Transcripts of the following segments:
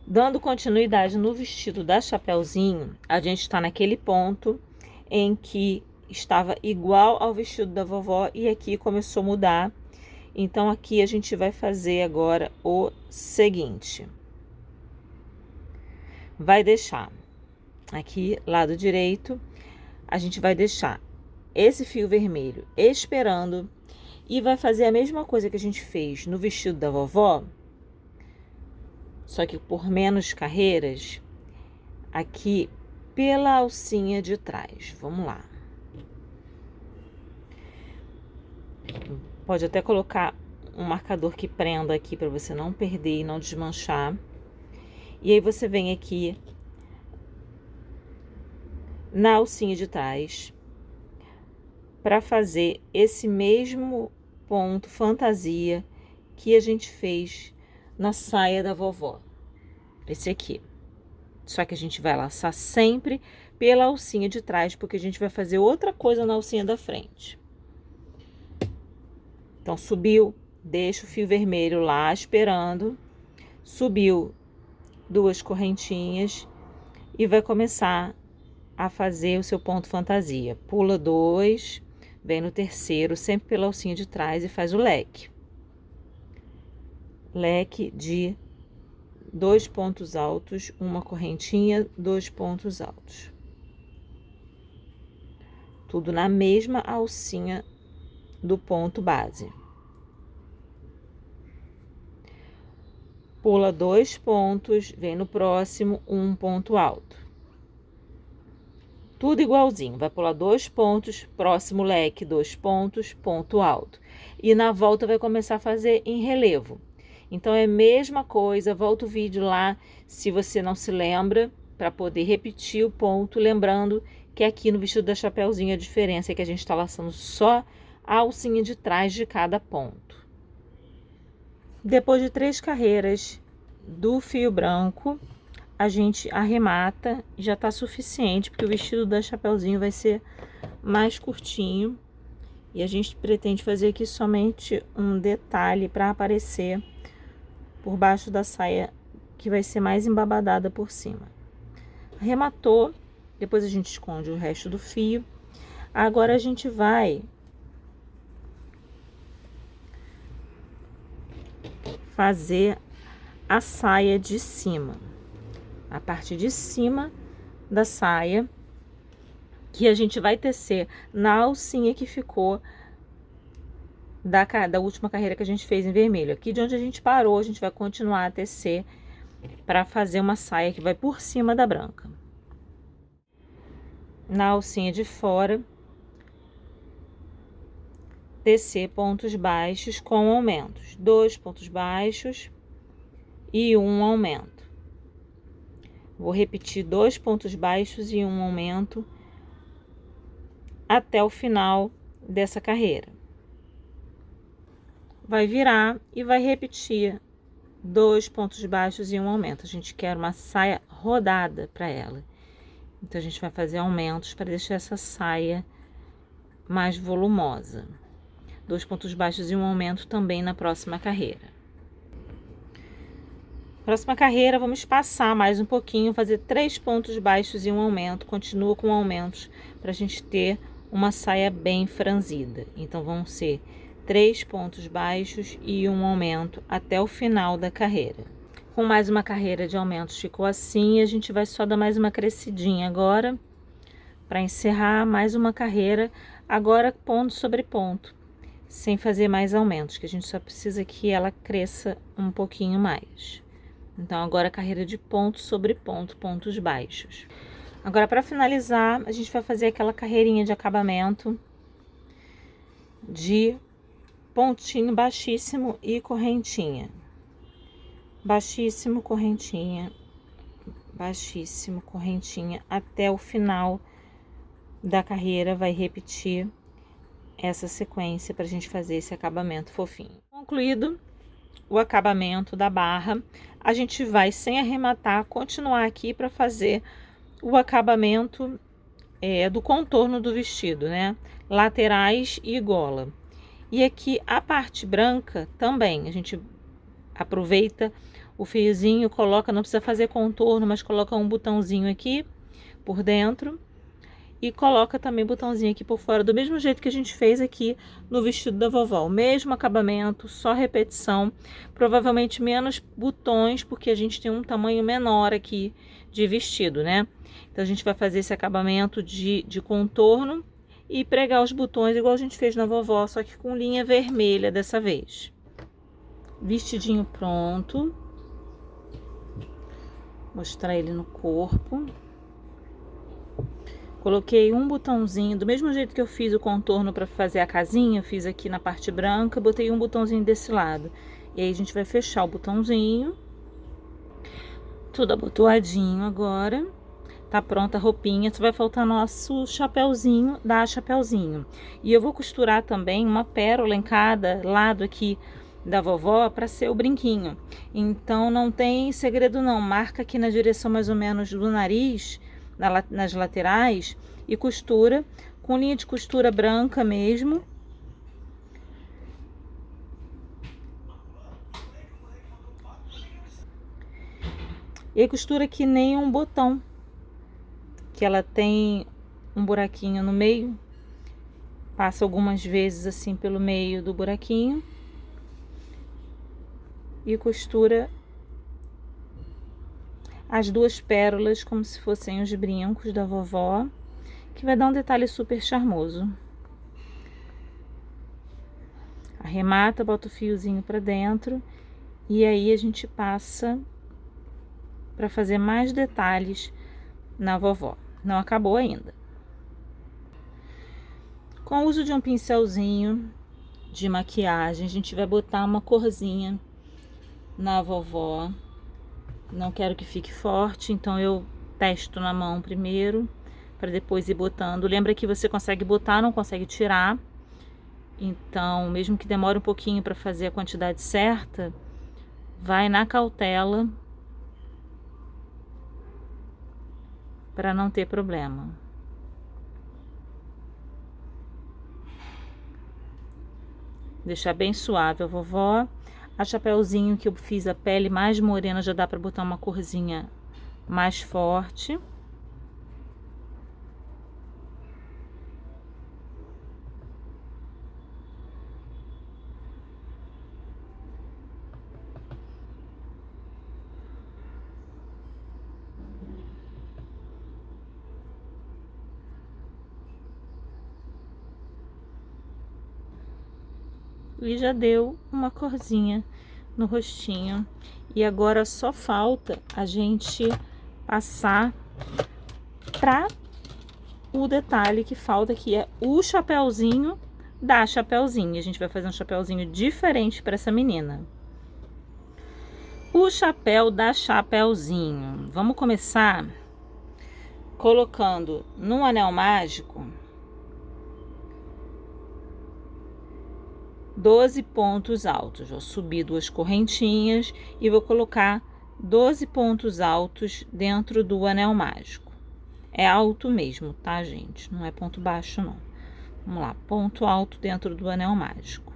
Dando continuidade no vestido da Chapeuzinho, a gente está naquele ponto em que estava igual ao vestido da vovó e aqui começou a mudar. Então aqui a gente vai fazer agora o seguinte. Vai deixar aqui, lado direito, a gente vai deixar esse fio vermelho esperando e vai fazer a mesma coisa que a gente fez no vestido da vovó, só que por menos carreiras, aqui pela alcinha de trás. Vamos lá. Pode até colocar um marcador que prenda aqui para você não perder e não desmanchar. E aí você vem aqui na alcinha de trás para fazer esse mesmo ponto fantasia que a gente fez na saia da vovó. Esse aqui. Só que a gente vai laçar sempre pela alcinha de trás, porque a gente vai fazer outra coisa na alcinha da frente. Então, subiu, deixa o fio vermelho lá esperando, subiu 2 correntinhas e vai começar a fazer o seu ponto fantasia. Pula 2, vem no terceiro, sempre pela alcinha de trás e faz o leque. Leque de 2 pontos altos, uma correntinha, 2 pontos altos. Tudo na mesma alcinha do ponto base. Pula 2 pontos, vem no próximo, 1 ponto alto. Tudo igualzinho, vai pular 2 pontos, próximo leque, 2 pontos, ponto alto. E na volta vai começar a fazer em relevo. Então, é a mesma coisa, volta o vídeo lá, se você não se lembra, para poder repetir o ponto, lembrando que aqui no vestido da Chapeuzinho a diferença é que a gente está laçando só a alcinha de trás de cada ponto. Depois de 3 carreiras do fio branco, a gente arremata e já tá suficiente, porque o vestido da Chapeuzinho vai ser mais curtinho. E a gente pretende fazer aqui somente um detalhe para aparecer por baixo da saia, que vai ser mais embabadada por cima. Arrematou, depois a gente esconde o resto do fio. Agora a gente vai fazer a saia de cima. A parte de cima da saia, que a gente vai tecer na alcinha que ficou da última carreira que a gente fez em vermelho. Aqui de onde a gente parou, a gente vai continuar a tecer para fazer uma saia que vai por cima da branca. Na alcinha de fora, tecer pontos baixos com aumentos. 2 pontos baixos e 1 aumento. Vou repetir 2 pontos baixos e 1 aumento até o final dessa carreira. Vai virar e vai repetir 2 pontos baixos e 1 aumento. A gente quer uma saia rodada para ela. Então, a gente vai fazer aumentos para deixar essa saia mais volumosa. 2 pontos baixos e 1 aumento também na próxima carreira. Próxima carreira, vamos espaçar mais um pouquinho, fazer 3 pontos baixos e 1 aumento. Continua com aumentos para a gente ter uma saia bem franzida. Então, vão ser 3 pontos baixos e 1 aumento até o final da carreira. Com mais uma carreira de aumentos ficou assim, a gente vai só dar mais uma crescidinha agora, para encerrar mais uma carreira, agora ponto sobre ponto, sem fazer mais aumentos, que a gente só precisa que ela cresça um pouquinho mais. Então, agora carreira de ponto sobre ponto, pontos baixos. Agora, para finalizar, a gente vai fazer aquela carreirinha de acabamento de pontinho baixíssimo e correntinha. Baixíssimo, correntinha, baixíssimo, correntinha, até o final da carreira vai repetir essa sequência para a gente fazer esse acabamento fofinho. Concluído o acabamento da barra, a gente vai, sem arrematar, continuar aqui para fazer o acabamento do contorno do vestido, né? Laterais e gola. E aqui a parte branca também, a gente aproveita o fiozinho, coloca, não precisa fazer contorno, mas coloca um botãozinho aqui por dentro. E coloca também botãozinho aqui por fora, do mesmo jeito que a gente fez aqui no vestido da vovó. O mesmo acabamento, só repetição. Provavelmente menos botões, porque a gente tem um tamanho menor aqui de vestido, né? Então a gente vai fazer esse acabamento de contorno e pregar os botões igual a gente fez na vovó, só que com linha vermelha dessa vez. Vestidinho pronto. Mostrar ele no corpo. Coloquei um botãozinho, do mesmo jeito que eu fiz o contorno para fazer a casinha, eu fiz aqui na parte branca, botei um botãozinho desse lado. E aí a gente vai fechar o botãozinho. Tudo abotoadinho agora. Tá pronta a roupinha, só vai faltar nosso chapéuzinho, dar chapéuzinho. E eu vou costurar também uma pérola em cada lado aqui da vovó para ser o brinquinho. Então não tem segredo não, marca aqui na direção mais ou menos do nariz, nas laterais, e costura com linha de costura branca mesmo. E aí costura que nem um botão, que ela tem um buraquinho no meio. Passa algumas vezes assim pelo meio do buraquinho e costura as duas pérolas como se fossem os brincos da vovó, que vai dar um detalhe super charmoso. Arremata, bota o fiozinho para dentro e aí a gente passa para fazer mais detalhes na vovó. Não acabou ainda. Com o uso de um pincelzinho de maquiagem, a gente vai botar uma corzinha na vovó. Não quero que fique forte, então eu testo na mão primeiro, para depois ir botando. Lembra que você consegue botar, não consegue tirar. Então, mesmo que demore um pouquinho para fazer a quantidade certa, vai na cautela para não ter problema. Deixar bem suave a vovó. A chapéuzinho que eu fiz a pele mais morena, já dá para botar uma corzinha mais forte. E já deu uma corzinha no rostinho. E agora só falta a gente passar para o detalhe que falta, que é o chapéuzinho da chapéuzinho. A gente vai fazer um chapéuzinho diferente para essa menina. O chapéu da chapéuzinho. Vamos começar colocando no anel mágico 12 pontos altos. Vou subir 2 correntinhas e vou colocar 12 pontos altos dentro do anel mágico. É alto mesmo, tá, gente? Não é ponto baixo, não. Vamos lá, ponto alto dentro do anel mágico.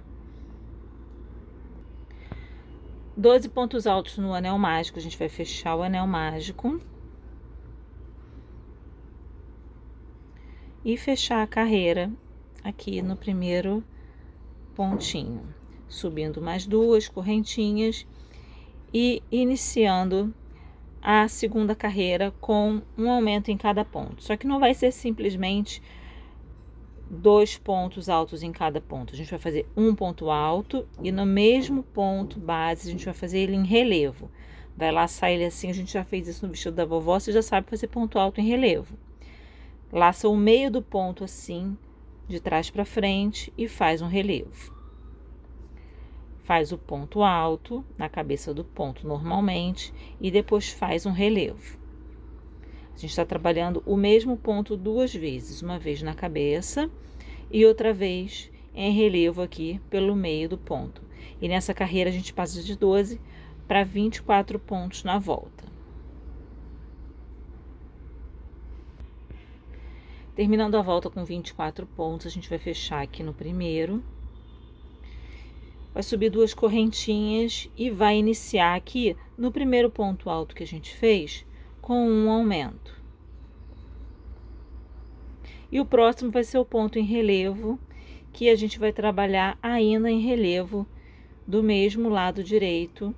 12 pontos altos no anel mágico, a gente vai fechar o anel mágico. E fechar a carreira aqui no primeiro pontinho, subindo mais 2 correntinhas e iniciando a segunda carreira com um aumento em cada ponto. Só que não vai ser simplesmente 2 pontos altos em cada ponto. A gente vai fazer um ponto alto e no mesmo ponto base a gente vai fazer ele em relevo. Vai laçar ele assim, a gente já fez isso no vestido da vovó, você já sabe fazer ponto alto em relevo. Laça o meio do ponto assim, de trás para frente e faz um relevo. Faz o ponto alto na cabeça do ponto normalmente e depois faz um relevo. A gente está trabalhando o mesmo ponto 2 vezes, uma vez na cabeça e outra vez em relevo aqui pelo meio do ponto. E nessa carreira a gente passa de 12 para 24 pontos na volta. Terminando a volta com 24 pontos, a gente vai fechar aqui no primeiro. vai subir 2 correntinhas e vai iniciar aqui no primeiro ponto alto que a gente fez com um aumento. E o próximo vai ser o ponto em relevo, que a gente vai trabalhar ainda em relevo do mesmo lado direito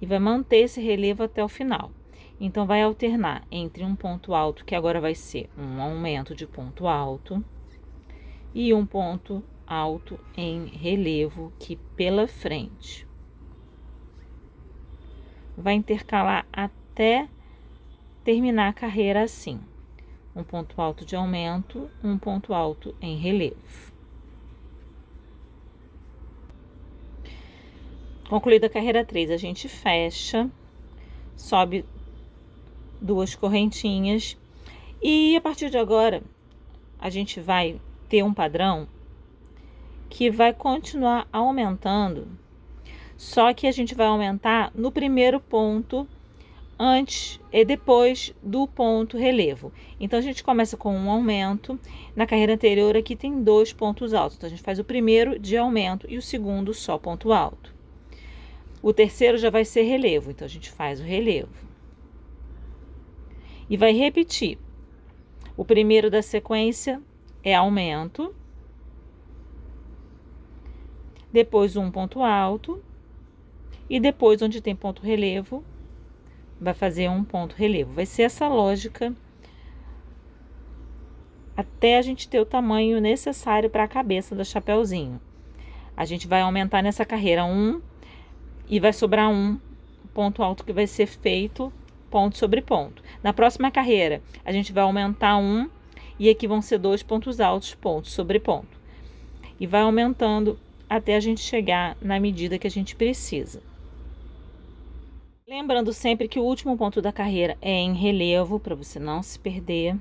e vai manter esse relevo até o final. Então, vai alternar entre um ponto alto, que agora vai ser um aumento de ponto alto, e um ponto alto em relevo aqui pela frente. Vai intercalar até terminar a carreira assim. Um ponto alto de aumento, um ponto alto em relevo. Concluída a carreira 3, a gente fecha, sobe 2 correntinhas e a partir de agora a gente vai ter um padrão que vai continuar aumentando, só que a gente vai aumentar no primeiro ponto antes e depois do ponto relevo. Então a gente começa com um aumento. Na carreira anterior aqui tem 2 pontos altos, então a gente faz o primeiro de aumento e o segundo só ponto alto. O terceiro já vai ser relevo, então a gente faz o relevo. E vai repetir. O primeiro da sequência é aumento. Depois um ponto alto. E depois, onde tem ponto relevo, vai fazer um ponto relevo. Vai ser essa lógica até a gente ter o tamanho necessário para a cabeça do chapeuzinho. A gente vai aumentar nessa carreira 1 e vai sobrar um ponto alto que vai ser feito ponto sobre ponto. Na próxima carreira, a gente vai aumentar 1 e aqui vão ser 2 pontos altos, ponto sobre ponto. E vai aumentando até a gente chegar na medida que a gente precisa. Lembrando sempre que o último ponto da carreira é em relevo, para você não se perder.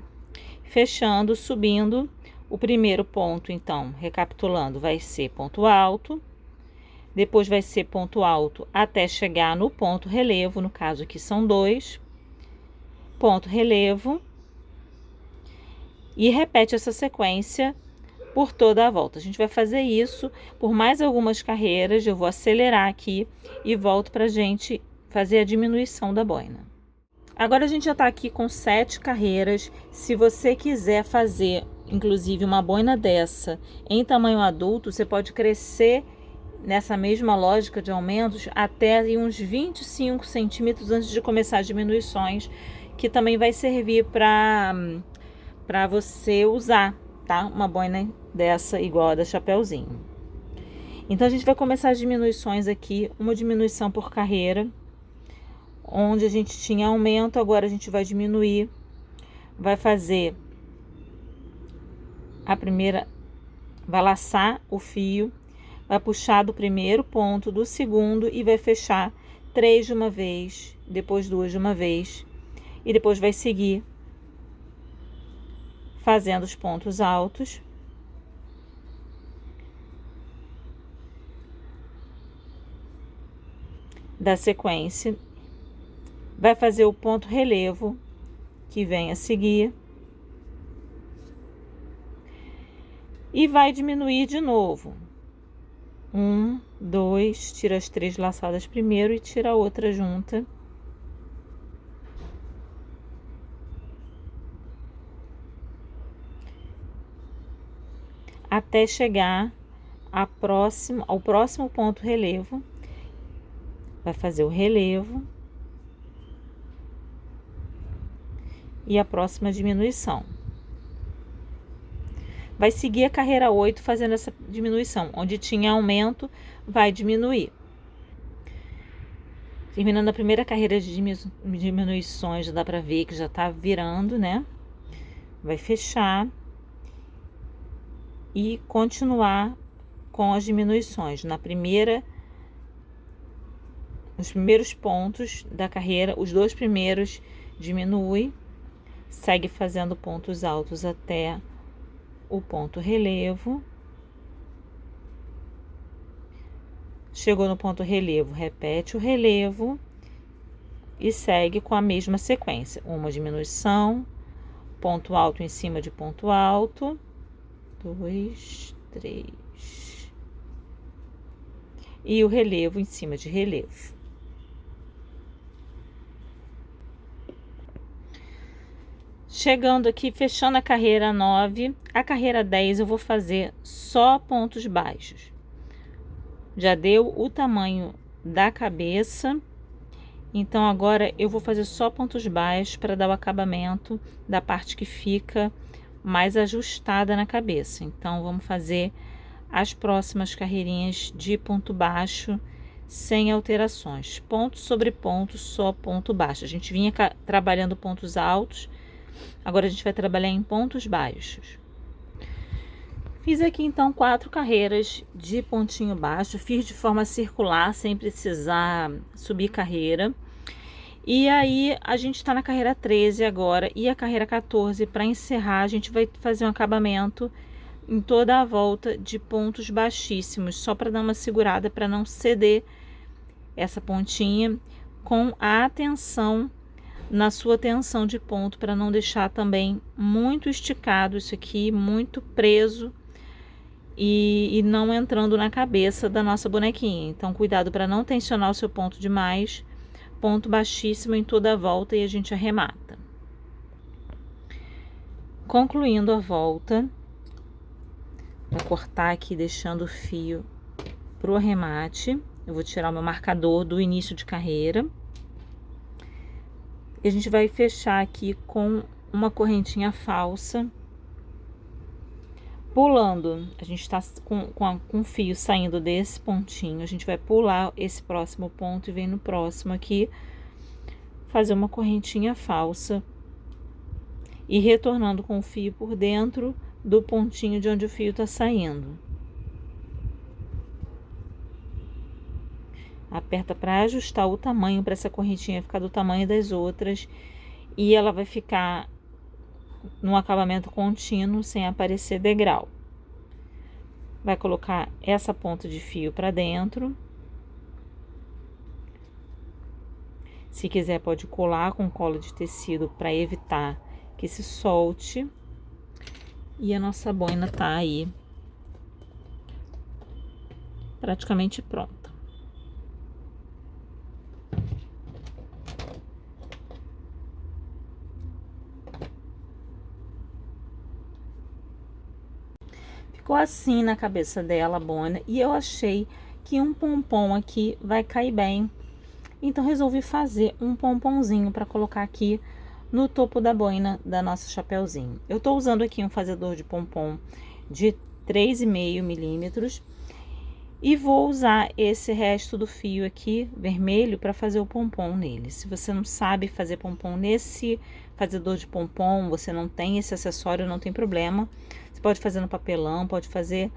Fechando, subindo, o primeiro ponto, então, recapitulando, vai ser ponto alto. Depois vai ser ponto alto até chegar no ponto relevo, no caso aqui são 2. Ponto relevo. E repete essa sequência por toda a volta. A gente vai fazer isso por mais algumas carreiras. Eu vou acelerar aqui e volto para a gente fazer a diminuição da boina. Agora a gente já está aqui com 7 carreiras. Se você quiser fazer, inclusive, uma boina dessa em tamanho adulto, você pode crescer nessa mesma lógica de aumentos até uns 25 centímetros antes de começar as diminuições, que também vai servir para você usar, tá? Uma boina dessa igual a da Chapeuzinho. Então, a gente vai começar as diminuições aqui, uma diminuição por carreira, onde a gente tinha aumento, agora a gente vai diminuir, vai fazer a primeira, vai laçar o fio, vai puxar do primeiro ponto, do segundo e vai fechar 3 de uma vez, depois 2 de uma vez e depois vai seguir fazendo os pontos altos. Da sequência, vai fazer o ponto relevo que vem a seguir e vai diminuir de novo. 1, 2, tira as 3 laçadas primeiro e tira a outra junta. Até chegar ao próximo ponto relevo. Vai fazer o relevo. E a próxima diminuição. Vai seguir a carreira 8 fazendo essa diminuição. Onde tinha aumento, vai diminuir. Terminando a primeira carreira de diminuições, já dá pra ver que já tá virando, né? Vai fechar. E continuar com as diminuições. Nos primeiros pontos da carreira, os 2 primeiros diminui. Segue fazendo pontos altos até o ponto relevo. Chegou no ponto relevo, repete o relevo e segue com a mesma sequência. Uma diminuição, ponto alto em cima de ponto alto, 2, 3, e o relevo em cima de relevo. Chegando aqui, fechando a carreira 9, a carreira 10 eu vou fazer só pontos baixos. Já deu o tamanho da cabeça, então agora eu vou fazer só pontos baixos para dar o acabamento da parte que fica mais ajustada na cabeça. Então vamos fazer as próximas carreirinhas de ponto baixo sem alterações, ponto sobre ponto, só ponto baixo. A gente vinha trabalhando pontos altos, agora a gente vai trabalhar em pontos baixos. Fiz aqui então 4 carreiras de pontinho baixo, fiz de forma circular, sem precisar subir carreira. E aí a gente está na carreira 13 agora e a carreira 14, para encerrar, a gente vai fazer um acabamento em toda a volta de pontos baixíssimos, só para dar uma segurada, para não ceder essa pontinha, com a atenção na sua tensão de ponto, para não deixar também muito esticado isso aqui, muito preso e não entrando na cabeça da nossa bonequinha. Então cuidado para não tensionar o seu ponto demais, ponto baixíssimo em toda a volta e a gente arremata. Concluindo a volta, vou cortar aqui deixando o fio pro arremate. Eu vou tirar o meu marcador do início de carreira. E a gente vai fechar aqui com uma correntinha falsa, pulando. A gente tá com o fio saindo desse pontinho, a gente vai pular esse próximo ponto e vem no próximo aqui, fazer uma correntinha falsa e retornando com o fio por dentro do pontinho de onde o fio tá saindo. Aperta para ajustar o tamanho, para essa correntinha ficar do tamanho das outras, e ela vai ficar no acabamento contínuo, sem aparecer degrau. Vai colocar essa ponta de fio para dentro. Se quiser, pode colar com cola de tecido para evitar que se solte. E a nossa boina tá aí praticamente pronta. Ficou assim na cabeça dela a boina, e eu achei que um pompom aqui vai cair bem. Então resolvi fazer um pomponzinho para colocar aqui no topo da boina da nossa chapeuzinho. Eu tô usando aqui um fazedor de pompom de 3,5 milímetros e vou usar esse resto do fio aqui vermelho para fazer o pompom nele. Se você não sabe fazer pompom nesse fazedor de pompom, você não tem esse acessório, não tem problema. Você pode fazer no papelão, pode fazer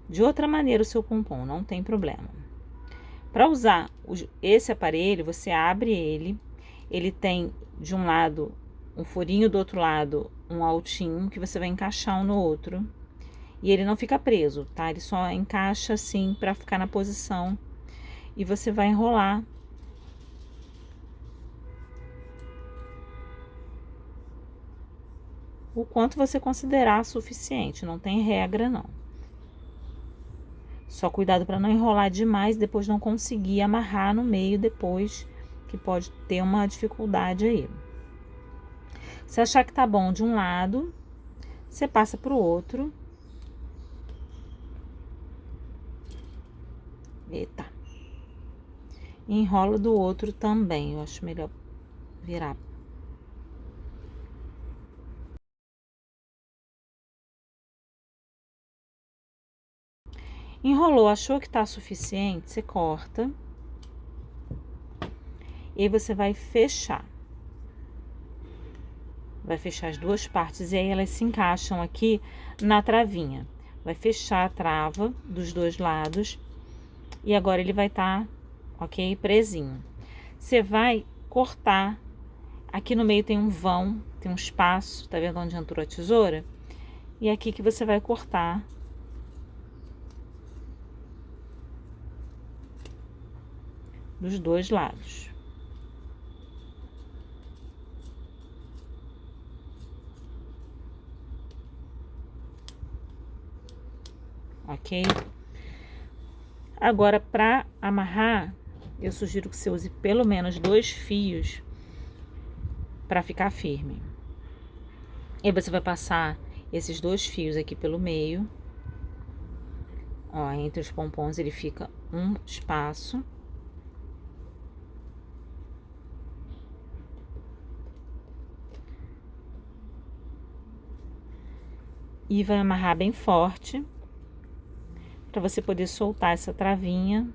de outra maneira o seu pompom, não tem problema. Para usar esse aparelho, você abre ele tem de um lado um furinho, do outro lado um altinho, que você vai encaixar um no outro. E ele não fica preso, tá? Ele só encaixa assim para ficar na posição. E você vai enrolar o quanto você considerar suficiente, não tem regra não. Só cuidado para não enrolar demais, depois não conseguir amarrar no meio depois, que pode ter uma dificuldade aí. Se achar que tá bom de um lado, você passa pro outro. Eita. E enrola do outro também, eu acho melhor virar. Enrolou, achou que tá suficiente, você corta. E aí você vai fechar. Vai fechar as duas partes e aí elas se encaixam aqui na travinha. Vai fechar a trava dos dois lados e agora ele vai estar, ok, presinho. Você vai cortar, aqui no meio tem um vão, tem um espaço, tá vendo onde entrou a tesoura? E é aqui que você vai cortar dos dois lados. Ok? Agora, para amarrar, eu sugiro que você use pelo menos 2 fios para ficar firme. E você vai passar esses 2 fios aqui pelo meio. Ó, entre os pompons ele fica um espaço. E vai amarrar bem forte, para você poder soltar essa travinha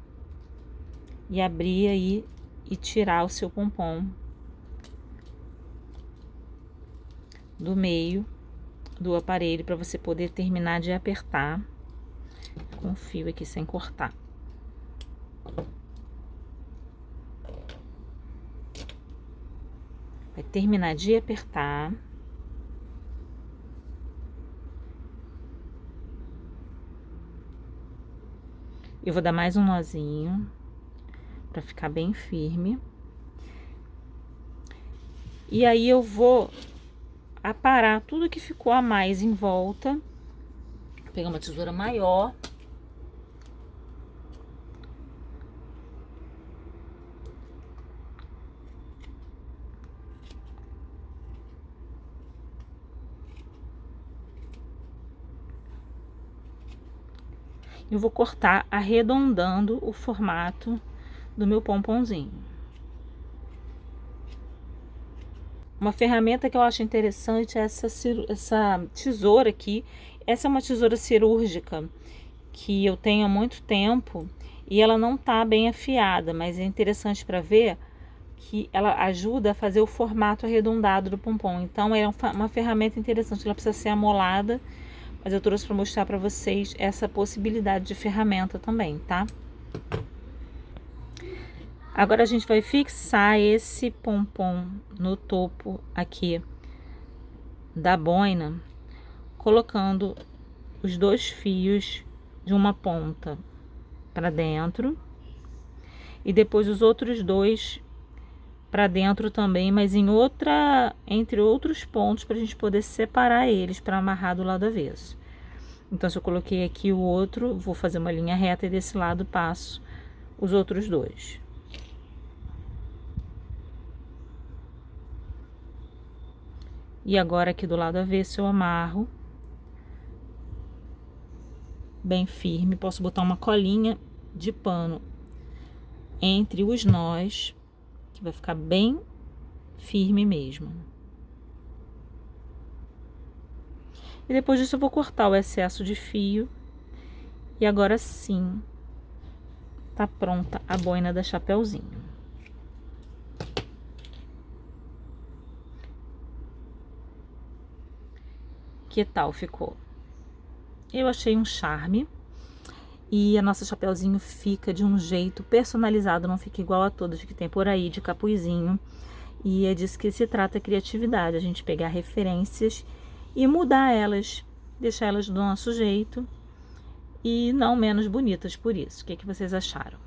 e abrir aí e tirar o seu pompom do meio do aparelho, para você poder terminar de apertar com o fio aqui sem cortar. Vai terminar de apertar. Eu vou dar mais um nozinho para ficar bem firme. E aí eu vou aparar tudo que ficou a mais em volta. Vou pegar uma tesoura maior. Eu vou cortar arredondando o formato do meu pomponzinho. Uma ferramenta que eu acho interessante é essa tesoura aqui. Essa é uma tesoura cirúrgica que eu tenho há muito tempo e ela não tá bem afiada, mas é interessante para ver que ela ajuda a fazer o formato arredondado do pompom. Então é uma ferramenta interessante, ela precisa ser amolada, mas eu trouxe para mostrar para vocês essa possibilidade de ferramenta também, tá? Agora a gente vai fixar esse pompom no topo aqui da boina, colocando os 2 fios de uma ponta para dentro e depois os outros 2 para dentro também, mas entre outros pontos, para a gente poder separar eles para amarrar do lado avesso. Então, se eu coloquei aqui o outro, vou fazer uma linha reta e desse lado passo os outros 2. E agora aqui do lado avesso eu amarro bem firme. Posso botar uma colinha de pano entre os nós, que vai ficar bem firme mesmo. E depois disso eu vou cortar o excesso de fio. E agora sim, tá pronta a boina da Chapeuzinho. Que tal ficou? Eu achei um charme. E a nossa Chapeuzinho fica de um jeito personalizado, não fica igual a todas que tem por aí de capuzinho. E é disso que se trata a criatividade, a gente pegar referências e mudar elas, deixar elas do nosso jeito e não menos bonitas por isso. O que vocês acharam?